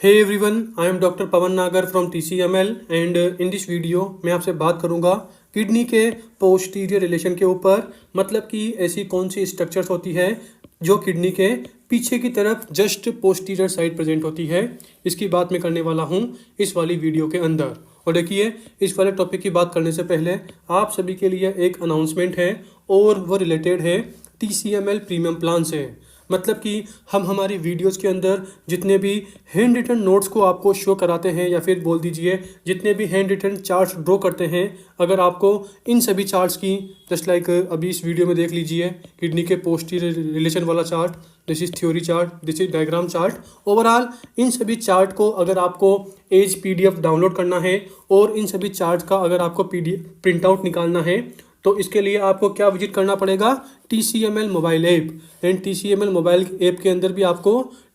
Hey everyone, I am doctor Pavan Nagar from TCML and in this video मैं आपसे बात करूंगा किडनी के पोस्टीरियर रिलेशन के ऊपर। मतलब कि ऐसी कौन सी स्ट्रक्चर्स होती है जो किडनी के पीछे की तरफ जस्ट पोस्टीरियर साइड प्रेजेंट होती है। इसकी बात मैं करने वाला हूं इस वाली वीडियो के अंदर। और देखिए, इस वाले टॉपिक की बात करने से पहले आप सभी के लिए एक अनाउंसमेंट है और वो रिलेटेड है TCML प्रीमियम प्लान से। मतलब कि हम हमारी वीडियोस के अंदर जितने भी हैंड रिटन नोट्स को आपको शो कराते हैं या फिर बोल दीजिए जितने भी हैंड रिटन चार्ट्स ड्रॉ करते हैं, अगर आपको इन सभी चार्ट्स की जस्ट लाइक अभी इस वीडियो में देख लीजिए किडनी के पोस्टीरियर रिलेशन वाला chart, this is theory chart, this is diagram chart. Overall इन सभी चार्ट को अगर आपको एज PDF डाउनलोड करना है और इन सभी चार्ट का अगर आपको PDF प्रिंट आउट निकालना है तो इसके लिए आपको क्या विजिट करना पड़ेगा, TCML mobile app. And TCML mobile app के अंदर भी आपको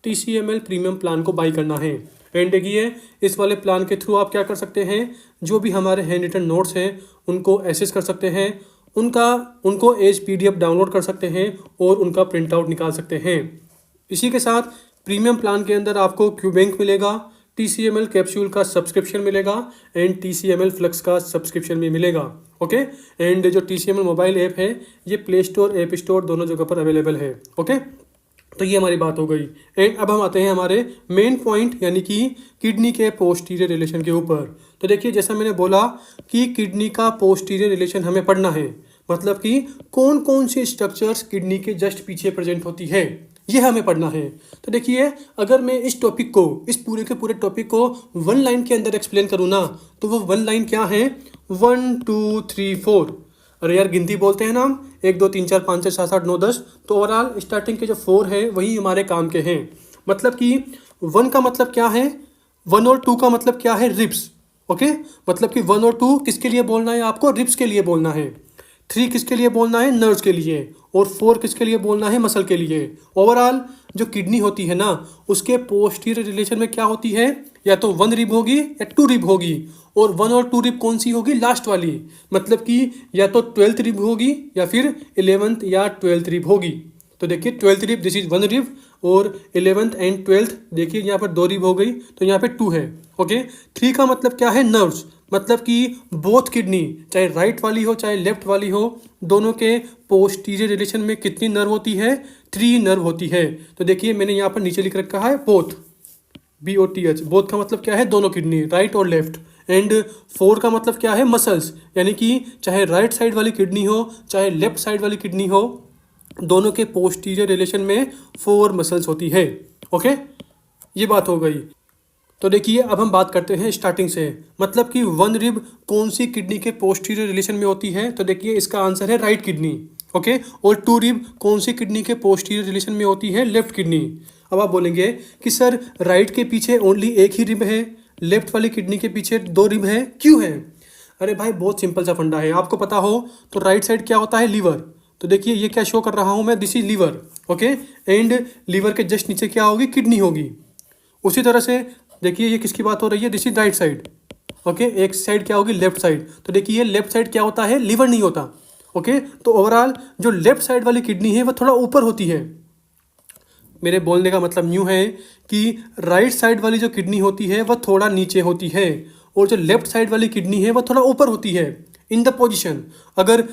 TCML प्रीमियम प्लान को बाई करना है। एंड देखिए, इस वाले प्लान के थ्रू आप क्या कर सकते हैं, जो भी हमारे हैंड रिटन नोट्स हैं उनको एक्सेस कर सकते हैं, उनको एज PDF डाउनलोड कर सकते हैं और उनका प्रिंट आउट निकाल सकते हैं। इसी के साथ प्रीमियम प्लान के अंदर आपको क्यूबैंक मिलेगा, TCML कैप्सूल का सब्सक्रिप्शन मिलेगा एंड TCML फ्लक्स का सब्सक्रिप्शन भी मिलेगा। ओके। एंड जो TCML मोबाइल ऐप है ये प्ले स्टोर, ऐप स्टोर दोनों जगह पर अवेलेबल है। ओके, तो ये हमारी बात हो गई। एंड अब हम आते हैं हमारे मेन पॉइंट यानी कि किडनी के पोस्टीरियर रिलेशन के ऊपर। तो देखिए, जैसा मैंने बोला कि किडनी का पोस्टीरियर रिलेशन हमें पढ़ना है, मतलब कि कौन कौन सी स्ट्रक्चर्स किडनी के जस्ट पीछे प्रेजेंट होती है, ये हमें पढ़ना है। तो देखिए, अगर मैं इस टॉपिक को, इस पूरे के पूरे टॉपिक को वन लाइन के अंदर एक्सप्लेन करूँ ना, तो वो वन लाइन क्या है, 1 2 3 4। अरे यार, गिनती बोलते हैं ना हम, 1 2 3 4 5 6 7 8 9 10। तो ओवरऑल स्टार्टिंग के जो 4 है वही हमारे काम के हैं। मतलब कि 1 का मतलब क्या है, 1 और 2 का मतलब क्या है, रिब्स। ओके, मतलब कि 1 और 2 किसके लिए बोलना है आपको, रिब्स के लिए बोलना है। 3 किसके लिए बोलना है, नर्व्स के लिए। और 4 किसके लिए बोलना है, मसल के लिए। ओवरऑल जो किडनी होती है ना, उसके पोस्टीरियर रिलेशन में क्या होती है, या तो 1 रिब होगी या 2 रिब होगी। और 1 और 2 रिब कौन सी होगी, लास्ट वाली। मतलब कि या तो 12th रिब होगी या फिर 11th या 12th रिब होगी। तो देखिए, 12th rib this is 1 rib और 11th एंड 12th देखिए यहाँ पर 2 रिब हो गई, तो यहाँ पे 2 है। ओके। 3 का मतलब क्या है, नर्व्स। मतलब कि बोथ किडनी, चाहे राइट वाली हो चाहे लेफ्ट वाली हो, दोनों के पोस्टीरियर रिलेशन में कितनी नर्व होती है, 3 नर्व होती है। तो देखिए, मैंने यहाँ पर नीचे लिख रखा है बोथ, BOTH। बोथ का मतलब क्या है, दोनों किडनी, राइट और लेफ्ट। एंड 4 का मतलब क्या है, मसल्स। यानी कि चाहे राइट साइड वाली किडनी हो चाहे लेफ्ट साइड वाली किडनी हो, दोनों के पोस्टीरियर रिलेशन में 4 मसल्स होती है। ओके, ये बात हो गई। तो देखिए, अब हम बात करते हैं स्टार्टिंग से। मतलब कि 1 रिब कौन सी किडनी के पोस्टीरियर रिलेशन में होती है, तो देखिए इसका आंसर है राइट किडनी। ओके। और 2 रिब कौन सी किडनी के पोस्टीरियर रिलेशन में होती है, लेफ्ट किडनी। अब आप बोलेंगे कि सर राइट के पीछे ओनली एक ही रिब है, लेफ्ट वाली किडनी के पीछे 2 रिब है, क्यों है। अरे भाई, बहुत सिंपल सा फंडा है। आपको पता हो तो राइट साइड क्या होता है, लीवर। तो देखिए, ये क्या शो कर रहा हूँ मैं, this is liver. Okay. And liver के जस्ट नीचे क्या होगी, किडनी होगी। उसी तरह से देखिए, ये किसकी बात हो रही है, this is right side. Okay. एक साइड क्या होगी, लेफ्ट साइड। तो देखिए, लेफ्ट साइड क्या होता है, लीवर नहीं होता। ओके। तो ओवरऑल जो लेफ्ट साइड वाली किडनी है वह थोड़ा ऊपर होती है। मेरे बोलने का मतलब यूँ है कि राइट साइड वाली जो किडनी होती है वह थोड़ा नीचे होती है और जो लेफ्ट साइड वाली किडनी है वह थोड़ा ऊपर होती है इन द पोजिशन। अगर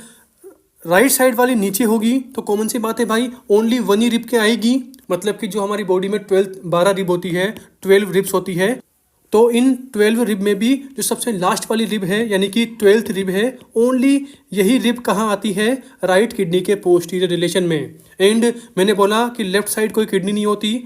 राइट साइड वाली नीचे होगी तो कॉमन सी बात है भाई, ओनली 1 ही रिब के आएगी। मतलब कि जो हमारी बॉडी में 12 रिब होती है, 12 रिब्स होती है, तो इन 12 रिब में भी जो सबसे लास्ट वाली रिब है यानी कि 12th रिब है, ओनली यही रिब कहाँ आती है, राइट किडनी के पोस्टीरियर रिलेशन में। एंड मैंने बोला कि लेफ्ट साइड कोई किडनी नहीं होती,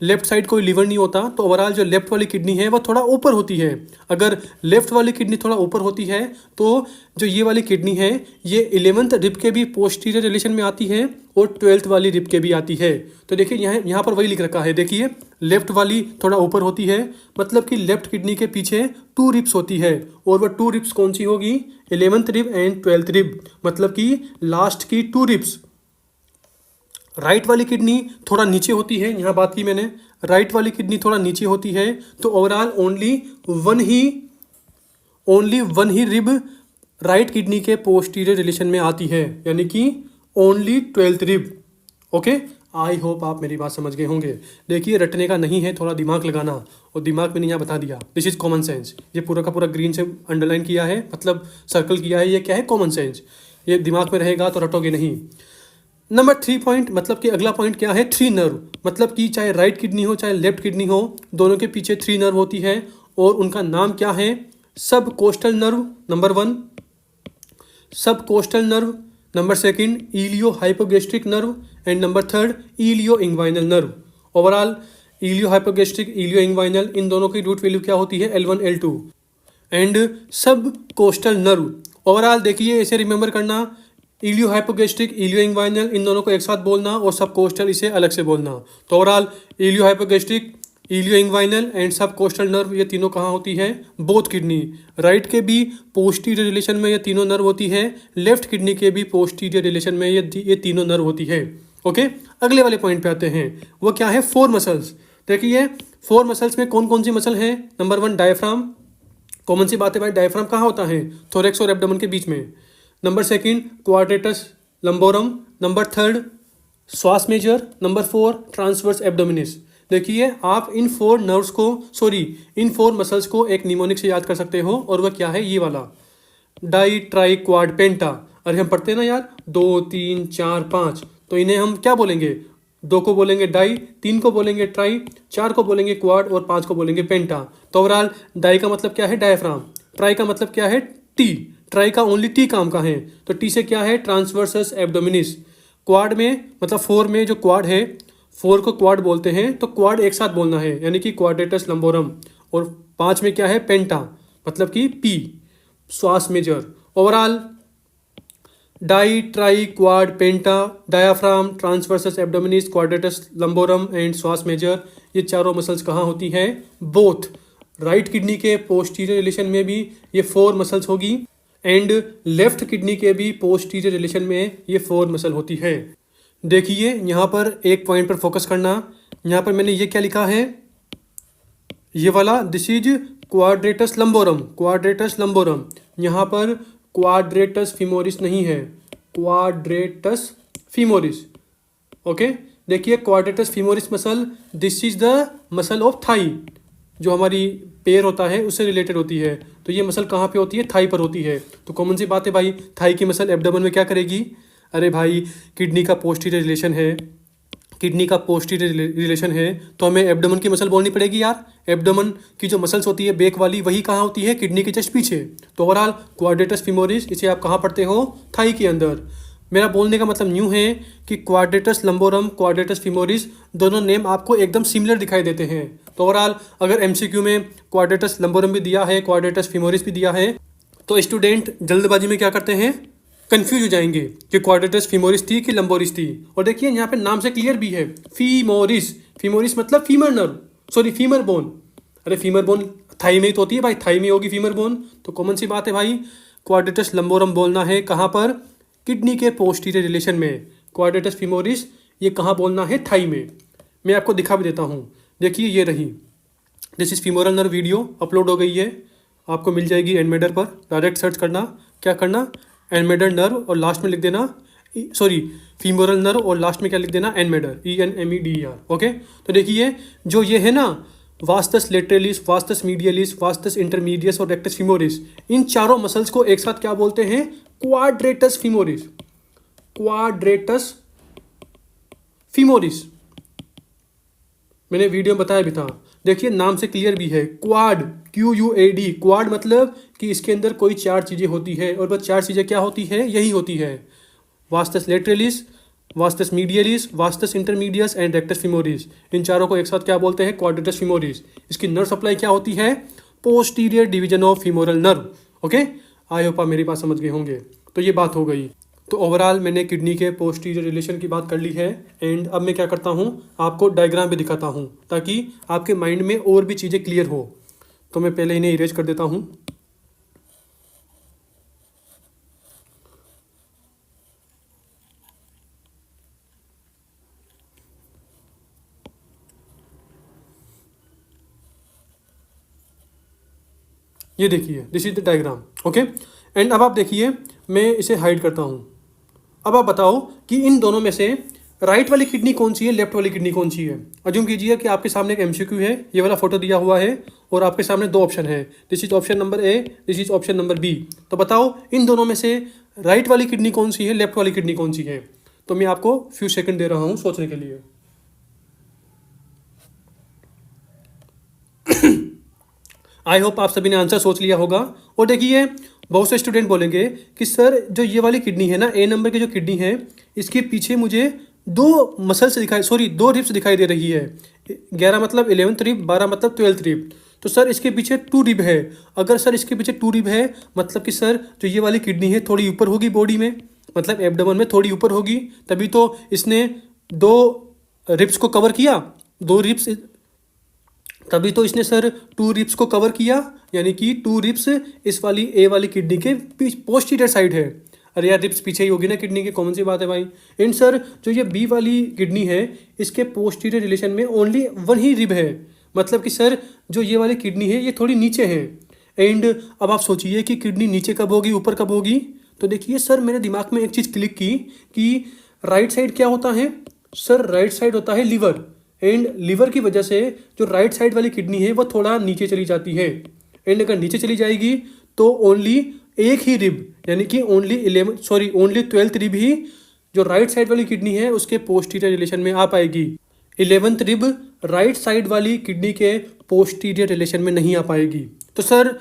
लेफ्ट साइड कोई लीवर नहीं होता। तो ओवरऑल जो लेफ्ट वाली किडनी है वह थोड़ा ऊपर होती है। अगर लेफ्ट वाली किडनी थोड़ा ऊपर होती है तो जो ये वाली किडनी है ये 11th रिब के भी पोस्टीरियर रिलेशन में आती है और 12th वाली रिब के भी आती है। तो देखिए, यहाँ पर वही लिख रखा है। देखिए, लेफ्ट वाली थोड़ा ऊपर होती है, मतलब कि लेफ्ट किडनी के पीछे 2 रिब्स होती है। और वह 2 रिब्स कौन सी होगी, 11th rib end 12th rib, मतलब कि लास्ट की 2 रिब्स। राइट वाली किडनी थोड़ा नीचे होती है, यहाँ बात की मैंने, राइट वाली किडनी थोड़ा नीचे होती है। तो ओवरऑल ओनली वन ही रिब राइट किडनी के पोस्टीरियर रिलेशन में आती है, यानी कि only 12th rib. Okay. I hope आप मेरी बात समझ गए होंगे। देखिए रटने का नहीं है, थोड़ा दिमाग लगाना, और दिमाग मैंने यहाँ बता दिया, दिस इज कॉमन सेंस। ये पूरा का पूरा ग्रीन से अंडरलाइन किया है, मतलब सर्कल किया है, ये क्या है, कॉमन सेंस। ये दिमाग में रहेगा तो रटोगे नहीं। नंबर 3 पॉइंट, मतलब कि अगला पॉइंट क्या है, 3 नर्व। मतलब कि चाहे राइट किडनी हो चाहे लेफ्ट किडनी हो, दोनों के पीछे 3 नर्व होती है, और उनका नाम क्या है, subcostal nerve number 1, subcostal nerve number 2, iliohypogastric nerve, and number 3 ilioinguinal nerve. Overall iliohypogastric, ilioinguinal, इन दोनों की रूट वैल्यू क्या होती है, L1 L2। एंड सब कोस्टल नर्व, ओवरऑल देखिए इसे रिमेंबर करना, इलियो हाइपोगेस्ट्रिक, इलियो इंग्वाइनल, इन दोनों को एक साथ बोलना, और सब कोस्टल इसे अलग से बोलना। तो overall iliohypogastric, इलियो inguinal and सब कोस्टल नर्व, ये तीनों कहाँ होती है, बोथ किडनी। राइट के भी पोस्टीरियर रिलेशन में ये तीनों नर्व होती है, लेफ्ट किडनी के भी पोस्टीरियर रिलेशन में ये तीनों नर्व होती है। ओके, अगले वाले पॉइंट पे आते हैं, वो क्या है, 4 मसल्स। देखिए 4 मसल्स में कौन कौन सी मसल है। नंबर 1 डायफ्राम, कॉमन सी बात है भाई, डायफ्राम कहाँ होता है, थोरेक्स और एब्डोमेन के बीच में। नंबर 2 क्वाड्रेटस लंबोरम, नंबर 3 श्वास मेजर, नंबर 4 ट्रांसवर्स एब्डोमिनिस। देखिए आप इन 4 नर्व्स को, इन 4 मसल्स को एक निमोनिक से याद कर सकते हो, और वह क्या है, ये वाला डाई ट्राई क्वाड पेंटा। अरे हम पढ़ते हैं ना यार, 2 3 4 5, तो इन्हें हम क्या बोलेंगे, 2 को बोलेंगे डाई, 3 को बोलेंगे ट्राई, 4 को बोलेंगे क्वाड, और 5 को बोलेंगे पेंटा। तो ओवरऑल डाई का मतलब क्या है, डायफ्राम, ट्राई का मतलब क्या है, टी, ट्राई का ओनली टी काम का है, तो टी से क्या है, ट्रांसवर्सस एब्डोमिनिस। क्वाड में मतलब 4 में जो क्वाड है, 4 को क्वाड बोलते हैं, तो क्वाड एक साथ बोलना है, यानी कि क्वाड्रेटस लंबोरम। और 5 में क्या है, पेंटा, मतलब कि P, psoas major. Overall di tri quad penta, diaphragm, transversus abdominis, quadratus lumborum and psoas major, ये चारों मसल्स कहाँ होती हैं, बोथ राइट किडनी के पोस्टीरियर रिलेशन में भी ये 4 मसल्स होगी, एंड लेफ्ट किडनी के भी पोस्टीरियर रिलेशन में ये 4 मसल होती है। देखिए यहाँ पर एक पॉइंट पर फोकस करना, यहाँ पर मैंने ये क्या लिखा है, ये वाला, दिस इज क्वाड्रेटस लंबोरम, क्वाड्रेटस लंबोरम। यहाँ पर क्वाड्रेटस फिमोरिस नहीं है, क्वाड्रेटस फिमोरिस। ओके, देखिए quadratus femoris muscle, this is the muscle of thigh, जो हमारी पैर होता है उससे रिलेटेड होती है। तो ये मसल कहाँ पे होती है, थाई पर होती है। तो कॉमन सी बात है भाई, थाई की मसल एब्डोमेन में क्या करेगी, अरे भाई किडनी का पोस्टीरियर रिलेशन है, किडनी का पोस्टीरियर रिलेशन है, तो हमें एब्डोमेन की मसल बोलनी पड़ेगी यार। एब्डोमेन की जो मसल्स होती है बेक वाली, वही कहाँ होती है, किडनी के जस्ट पीछे। तो ओवरऑल क्वाड्रेटस फिमोरिस, इसे आप कहाँ पढ़ते हो, थाई के अंदर। मेरा बोलने का मतलब यूँ है कि क्वाड्रेटस लंबोरम, क्वाड्रेटस फिमोरिस, दोनों नेम आपको एकदम सिमिलर दिखाई देते हैं। तो ओवरऑल अगर एमसीक्यू में क्वाड्रेटस लंबोरम भी दिया है, क्वाड्रेटस फिमोरिस भी दिया है, तो स्टूडेंट जल्दबाजी में क्या करते हैं, कंफ्यूज हो जाएंगे कि क्वाड्रेटस फिमोरिस थी कि लंबोरिस थी। और देखिए यहाँ पे नाम से क्लियर भी है, फीमोरिस, फीमोरिस मतलब फीमर नर्व, फीमर बोन। अरे फीमर बोन थाई में ही तो होती है भाई, थाई में होगी फीमर बोन। तो कॉमन सी बात है भाई, क्वाड्रेटस लंबोरम बोलना है कहाँ पर, किडनी के पोस्टीरियर रिलेशन में। क्वाड्रेटस फिमोरिस ये कहाँ बोलना है, थाई में। मैं आपको दिखा भी देता हूँ, देखिए ये रही, this is femoral nerve, video upload हो गई है, आपको मिल जाएगी एनमेडर पर, डायरेक्ट सर्च करना, क्या करना, एनमेडर नर्व, और लास्ट में लिख देना, फीमोरल नर्व, और लास्ट में क्या लिख देना, एनमेडर, ENMEDER। ओके, तो देखिए जो ये है ना, वास्तस lateralis, vastus medialis, vastus intermedius और रेक्टस फिमोरिस, इन चारों मसल्स को एक साथ क्या बोलते हैं, क्वाड्रेटस फिमोरिस, क्वाड्रेटस फिमोरिस। मैंने वीडियो में बताया भी था, देखिए नाम से क्लियर भी है, क्वाड, QUAD, क्वाड मतलब कि इसके अंदर कोई 4 चीज़ें होती है, और वह 4 चीज़ें क्या होती है, यही होती है, vastus lateralis, vastus medialis, vastus intermedius and rectus femoris. इन चारों को एक साथ क्या बोलते हैं, क्वाड्रेटस फिमोरिस। इसकी नर्व सप्लाई क्या होती है, posterior division of femoral nerve. Okay, I hope आप मेरी बात समझ गए होंगे। तो ये बात हो गई। तो ओवरऑल मैंने किडनी के पोस्टीरियर रिलेशन की बात कर ली है, एंड अब मैं क्या करता हूँ, आपको डायग्राम भी दिखाता हूँ ताकि आपके माइंड में और भी चीज़ें क्लियर हो। तो मैं पहले इन्हें इरेज कर देता हूँ। ये देखिए, this is the diagram. Okay, and अब आप देखिए, मैं इसे हाइड करता हूँ। अब आप बताओ कि इन दोनों में से राइट वाली किडनी कौन सी है, लेफ्ट वाली किडनी कौन सी है। अज्यूम कीजिए कि आपके सामने एक एमसीक्यू है, ये वाला फोटो दिया हुआ है और आपके सामने दो ऑप्शन है, this is option number A, this is option number B. तो बताओ इन दोनों में से राइट वाली किडनी कौन सी है, लेफ्ट वाली किडनी कौन सी है। तो मैं आपको फ्यू सेकंड दे रहा हूं सोचने के लिए। आई होप आप सभी ने आंसर सोच लिया होगा। और देखिए बहुत से स्टूडेंट बोलेंगे कि सर जो ये वाली किडनी है ना, ए नंबर की जो किडनी है, इसके पीछे मुझे दो मसल्स दो रिब्स दिखाई दे रही है। 11 मतलब 11th रिब, 12 मतलब 12th रिब। तो सर इसके पीछे 2 रिब है। अगर सर इसके पीछे 2 रिब है मतलब कि सर जो ये वाली किडनी है थोड़ी ऊपर होगी बॉडी में, मतलब एब्डोमेन में थोड़ी ऊपर होगी, तभी तो इसने 2 रिब्स को कवर किया, 2 रिब्स, तभी तो इसने सर 2 रिब्स को कवर किया, यानी कि 2 रिब्स इस वाली ए वाली किडनी के पोस्टीरियर साइड है। अरे यार रिब्स पीछे ही होगी ना किडनी के, कॉमन सी बात है भाई। एंड सर जो ये बी वाली किडनी है इसके पोस्टीरियर रिलेशन में ओनली 1 ही रिब है, मतलब कि सर जो ये वाली किडनी है ये थोड़ी नीचे है। एंड अब आप सोचिए कि किडनी नीचे कब होगी, ऊपर कब होगी। तो देखिए सर मेरे दिमाग में एक चीज़ क्लिक की कि राइट साइड क्या होता है, सर राइट साइड होता है लीवर। एंड लीवर की वजह से जो राइट साइड वाली किडनी है वो थोड़ा नीचे चली जाती है। एंड अगर नीचे चली जाएगी तो ओनली एक ही रिब, यानी कि ओनली 12th रिब ही जो राइट साइड वाली किडनी है उसके पोस्टीरियर रिलेशन में आ पाएगी। 11th रिब राइट साइड वाली किडनी के पोस्टीरियर रिलेशन में नहीं आ पाएगी। तो सर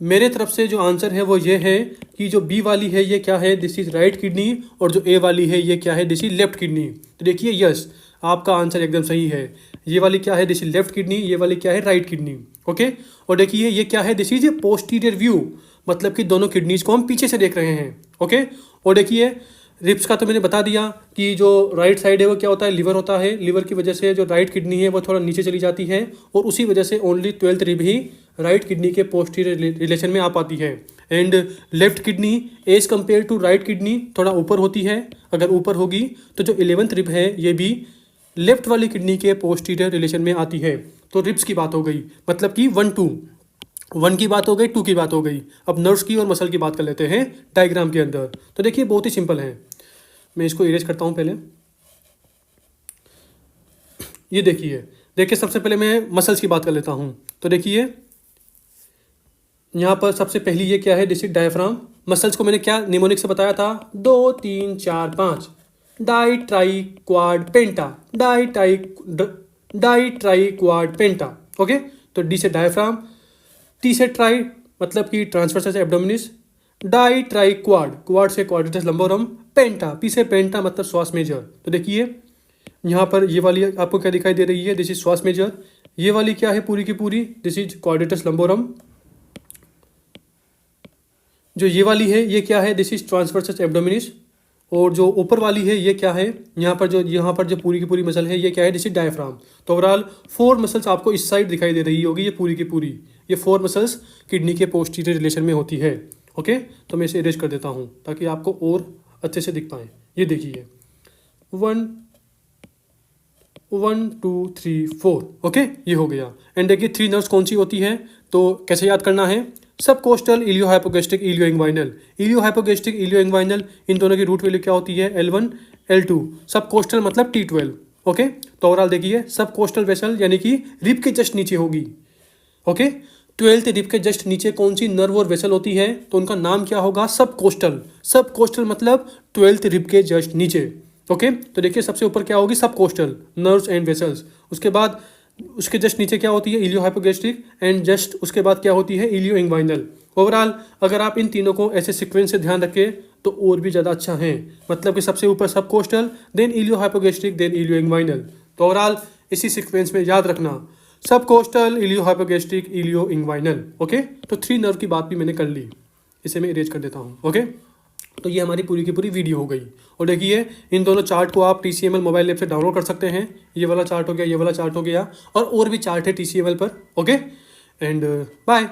मेरे तरफ से जो आंसर है वो ये है कि जो बी वाली है ये क्या है, दिस इज राइट किडनी, और जो ए वाली है ये क्या है, दिस इज लेफ्ट किडनी। तो देखिए यस आपका आंसर एकदम सही है। ये वाली क्या है, दिस इज लेफ्ट किडनी, ये वाली क्या है, राइट किडनी। ओके, और देखिए ये क्या है, दिस इज पोस्टीरियर व्यू, मतलब कि दोनों किडनीज को हम पीछे से देख रहे हैं। ओके, और देखिए रिब्स का तो मैंने बता दिया कि जो राइट साइड है वो क्या होता है, लिवर होता है। लिवर की वजह से जो राइट किडनी है वो थोड़ा नीचे चली जाती है और उसी वजह से ओनली 12th रिब ही राइट किडनी के पोस्टीरियर रिलेशन में आ पाती है। And left kidney as compare to right kidney थोड़ा ऊपर होती है। अगर ऊपर होगी तो जो 11th रिब है ये भी लेफ्ट वाली किडनी के पोस्टीरियर रिलेशन में आती है। तो रिब्स की बात हो गई, मतलब कि 1 की बात हो गई, 2 की बात हो गई। अब नर्व्स की और मसल की बात कर लेते हैं डायग्राम के अंदर। तो देखिए बहुत ही सिंपल है, मैं इसको इरेज करता हूँ पहले। ये देखिए सबसे पहले मैं मसल्स की बात कर लेता हूँ। तो देखिए यहाँ पर सबसे पहली ये क्या है, दिस इज डायफ्राम। मसल्स को मैंने क्या निमोनिक से बताया था, 2 3 4 5, डाई ट्राई क्वाड पेंटा, डाई ट्राई क्वाड पेंटा। ओके, तो डी से डायफ्राम, टी से ट्राई मतलब कि transversus abdominis, die tri quad से क्वाड्रिटस लंबोरम, पेंटा पी से पेंटा मतलब श्वास मेजर। तो देखिए यहाँ पर ये वाली आपको क्या दिखाई दे रही है, दिस इज श्वास मेजर। ये वाली क्या है पूरी की पूरी, दिस इज क्वाड्रिटस लंबोरम। जो ये वाली है ये क्या है, दिस इज ट्रांसवर्सस एब्डोमिनिस। और जो ऊपर वाली है ये क्या है, यहाँ पर जो पूरी की पूरी मसल है ये क्या है, दिस इज डायफ्राम। तो ओवरऑल 4 मसल्स आपको इस साइड दिखाई दे रही होगी, ये पूरी की पूरी ये 4 मसल्स किडनी के पोस्टीरियर रिलेशन में होती है। ओके, तो मैं इसे इरेज कर देता हूँ ताकि आपको और अच्छे से दिख पाए। ये देखिए 1 2 3 4। ओके, ये हो गया। एंड देखिए 3 नर्व्स कौन सी होती है, तो कैसे याद करना है, subcostal, iliohypogastric, ilioinguinal. Iliohypogastric, ilioinguinal, इन दोनों की रूट वैल्यू क्या होती है, L1 L2। सब कोस्टल मतलब T12। ओके, तो ओवरऑल देखिए सब कोस्टल वेसल यानी कि रिब के जस्ट नीचे होगी। ओके, 12th रिब के जस्ट नीचे कौन सी नर्व और वेसल होती है, तो उनका नाम क्या होगा, सब कोस्टल। सब कोस्टल मतलब 12th रिब के जस्ट नीचे। ओके, तो देखिए सबसे ऊपर क्या होगी, सब कोस्टल नर्व्स एंड वेसल्स। उसके बाद उसके जस्ट नीचे क्या होती है, इलियो हाइपोगेस्ट्रिक, एंड जस्ट उसके बाद क्या होती है, इलियो इंग्वाइनल। ओवरऑल अगर आप इन तीनों को ऐसे सीक्वेंस से ध्यान रखें तो और भी ज़्यादा अच्छा है, मतलब कि सबसे ऊपर subcostal, then iliohypogastric, then ilioinguinal. तो ओवरऑल इसी सीक्वेंस में याद रखना, subcostal, iliohypogastric, ilioinguinal. Okay, तो 3 नर्व की बात भी मैंने कर ली, इसे मैं इरेज कर देता हूँ। ओके, तो ये हमारी पूरी की पूरी वीडियो हो गई। और देखिए इन दोनों चार्ट को आप TCML मोबाइल ऐप से डाउनलोड कर सकते हैं। ये वाला चार्ट हो गया, ये वाला चार्ट हो गया, और भी चार्ट है TCML पर। Okay, and bye.